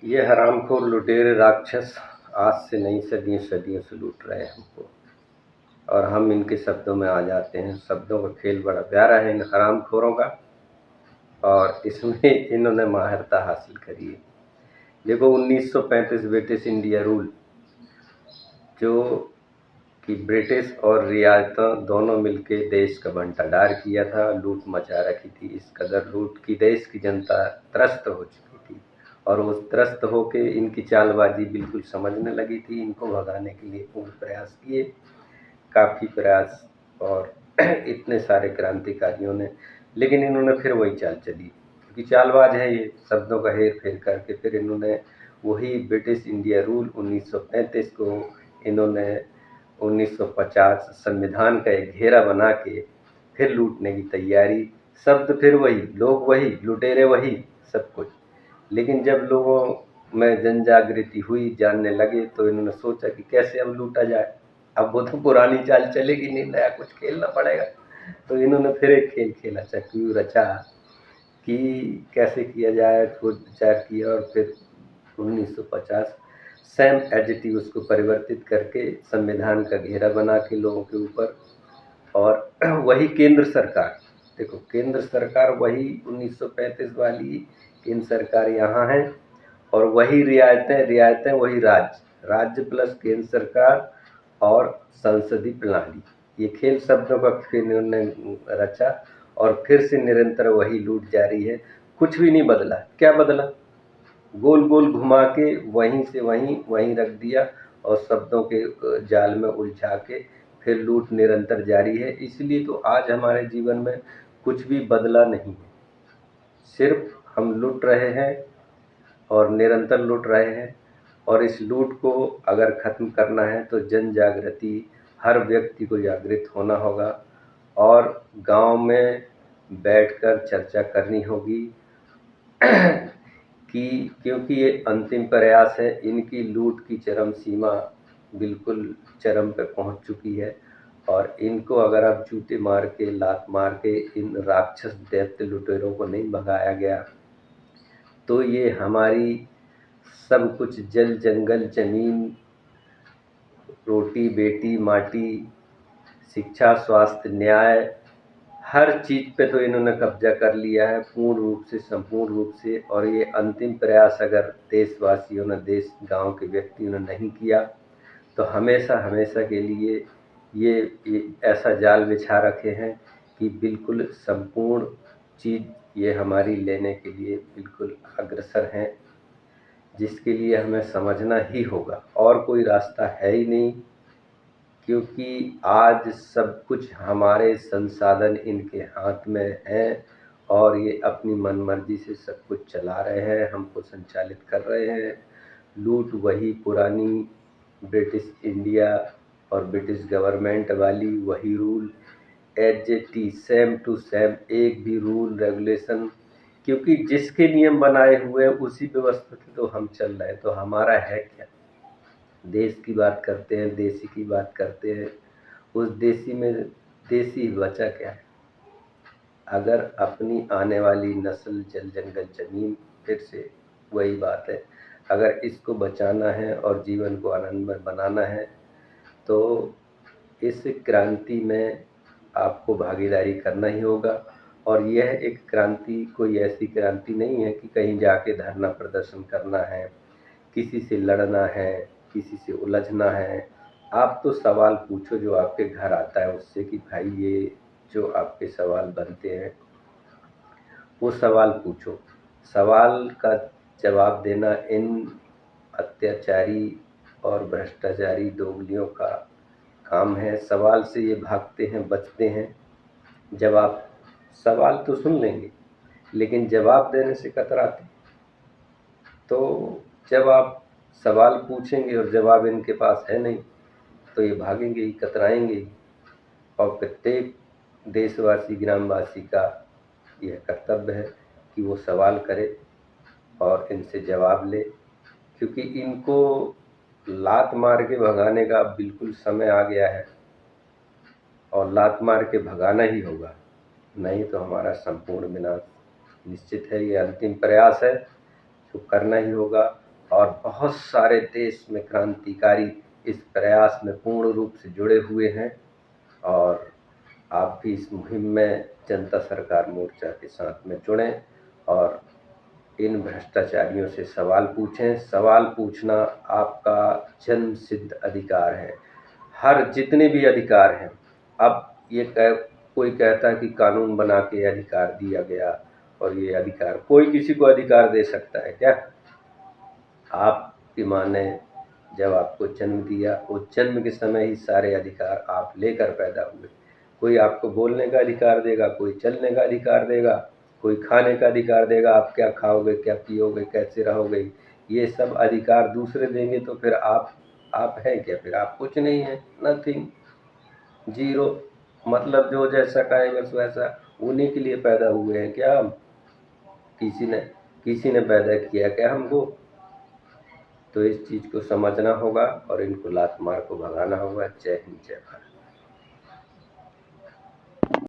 ये हरामखोर लुटेरे राक्षस आज से नहीं सदियों सदियों से लूट रहे हैं हमको, और हम इनके शब्दों में आ जाते हैं। शब्दों का खेल बड़ा प्यारा है इन हरामखोरों का, और इसमें इन्होंने माहिरता हासिल करी है। देखो 1935 ब्रिटिश इंडिया रूल, जो कि ब्रिटिश और रियासतें दोनों मिलके देश का बंटाढार किया था, लूट मचा रखी थी। इस कदर लूट की देश की जनता त्रस्त हो चुकी थी, और उस त्रस्त होके इनकी चालबाजी बिल्कुल समझने लगी थी। इनको भगाने के लिए पूर्ण प्रयास किए, काफ़ी प्रयास, और इतने सारे क्रांतिकारियों ने, लेकिन इन्होंने फिर वही चाल चली, क्योंकि चालबाज है ये। शब्दों का हेर फेर करके फिर इन्होंने वही ब्रिटिश इंडिया रूल 1935 को इन्होंने 1950 संविधान का एक घेरा बना के फिर लूटने की तैयारी। शब्द फिर वही, लोग वही, लुटेरे वही, सब कुछ। लेकिन जब लोगों में जन जागृति हुई, जानने लगे, तो इन्होंने सोचा कि कैसे अब लूटा जाए। अब वो तो पुरानी चाल चलेगी नहीं, नया कुछ खेलना पड़ेगा। तो इन्होंने फिर एक खेल खेला, चक्रव्यूह रचा कि कैसे किया जाए, खोज विचार किया, और फिर 1950 सेम एज इट इज उसको परिवर्तित करके संविधान का घेरा बना के लोगों के ऊपर। और वही केंद्र सरकार, देखो केंद्र सरकार वही 1935 वाली केंद्र सरकार यहाँ है, और वही रियायतें वही राज्य, राज्य प्लस केंद्र सरकार और संसदीय प्रणाली। ये खेल शब्दों का फिर इन्होंने रचा, और फिर से निरंतर वही लूट जारी है। कुछ भी नहीं बदला। क्या बदला? गोल गोल घुमा के वहीं से वहीं रख दिया, और शब्दों के जाल में उलझा के फिर लूट निरंतर जारी है। इसलिए तो आज हमारे जीवन में कुछ भी बदला नहीं है, सिर्फ हम लूट रहे हैं और निरंतर लूट रहे हैं। और इस लूट को अगर ख़त्म करना है तो जन जागृति, हर व्यक्ति को जागृत होना होगा, और गांव में बैठकर चर्चा करनी होगी कि क्योंकि ये अंतिम प्रयास है। इनकी लूट की चरम सीमा बिल्कुल चरम पे पहुंच चुकी है, और इनको अगर अब जूते मार के, लात मार के इन राक्षस दैत्य लुटेरों को नहीं भगाया गया, तो ये हमारी सब कुछ, जल जंगल जमीन, रोटी बेटी माटी, शिक्षा स्वास्थ्य न्याय, हर चीज़ पे तो इन्होंने कब्जा कर लिया है पूर्ण रूप से, संपूर्ण रूप से। और ये अंतिम प्रयास अगर देशवासियों ने, देश गांव के व्यक्तियों ने नहीं किया, तो हमेशा हमेशा के लिए ये ऐसा जाल बिछा रखे हैं कि बिल्कुल संपूर्ण चीज़ ये हमारी लेने के लिए बिल्कुल अग्रसर हैं, जिसके लिए हमें समझना ही होगा, और कोई रास्ता है ही नहीं। क्योंकि आज सब कुछ हमारे संसाधन इनके हाथ में हैं, और ये अपनी मनमर्जी से सब कुछ चला रहे हैं, हमको संचालित कर रहे हैं। लूट वही पुरानी ब्रिटिश इंडिया और ब्रिटिश गवर्नमेंट वाली वही rule, as it is, same to same, एक भी रूल रेगुलेशन, क्योंकि जिसके नियम बनाए हुए हैं उसी व्यवस्था से तो हम चल रहे हैं। तो हमारा है क्या? देश की बात करते हैं, देसी की बात करते हैं, उस देसी में देसी बचा क्या है? अगर अपनी आने वाली नस्ल, जल जंगल जमीन, फिर से वही बात है, अगर इसको बचाना है और जीवन को आनंदमय बनाना है, तो इस क्रांति में आपको भागीदारी करना ही होगा। और यह एक क्रांति कोई ऐसी क्रांति नहीं है कि कहीं जाके धरना प्रदर्शन करना है, किसी से लड़ना है, किसी से उलझना है। आप तो सवाल पूछो जो आपके घर आता है उससे, कि भाई ये जो आपके सवाल बनते हैं वो सवाल पूछो। सवाल का जवाब देना इन अत्याचारी और भ्रष्टाचारी दोगलियों का काम है। सवाल से ये भागते हैं, बचते हैं। जवाब, सवाल तो सुन लेंगे लेकिन जवाब देने से कतराते हैं। तो जब आप सवाल पूछेंगे और जवाब इनके पास है नहीं, तो ये भागेंगे ही, कतराएंगे ही। और प्रत्येक देशवासी, ग्रामवासी का यह कर्तव्य है कि वो सवाल करे और इनसे जवाब ले, क्योंकि इनको लात मार के भगाने का बिल्कुल समय आ गया है, और लात मार के भगाना ही होगा, नहीं तो हमारा संपूर्ण विनाश निश्चित है। ये अंतिम प्रयास है जो करना ही होगा। और बहुत सारे देश में क्रांतिकारी इस प्रयास में पूर्ण रूप से जुड़े हुए हैं। और आप भी इस मुहिम में जनता सरकार मोर्चा के साथ में जुड़ें और इन भ्रष्टाचारियों से सवाल पूछें। सवाल पूछना आपका जन्म सिद्ध अधिकार है। हर जितने भी अधिकार हैं, अब ये कोई कहता है कि कानून बना के अधिकार दिया गया और ये अधिकार, कोई किसी को अधिकार दे सकता है क्या? आपकी माँ ने जब आपको जन्म दिया, उस जन्म के समय ही सारे अधिकार आप लेकर पैदा हुए। कोई आपको बोलने का अधिकार देगा, कोई चलने का अधिकार देगा, कोई खाने का अधिकार देगा, आप क्या खाओगे, क्या पियोगे, कैसे रहोगे, ये सब अधिकार दूसरे देंगे तो फिर आप हैं क्या? फिर आप कुछ नहीं है, नथिंग, जीरो। मतलब जो जैसा कहे बस वैसा। उन्हीं के लिए पैदा हुए हैं क्या हम? किसी ने किसी ने पैदा किया क्या हमको? तो इस चीज़ को समझना होगा और इनको लात मार को भगाना होगा। जय हिंद, जय भारत।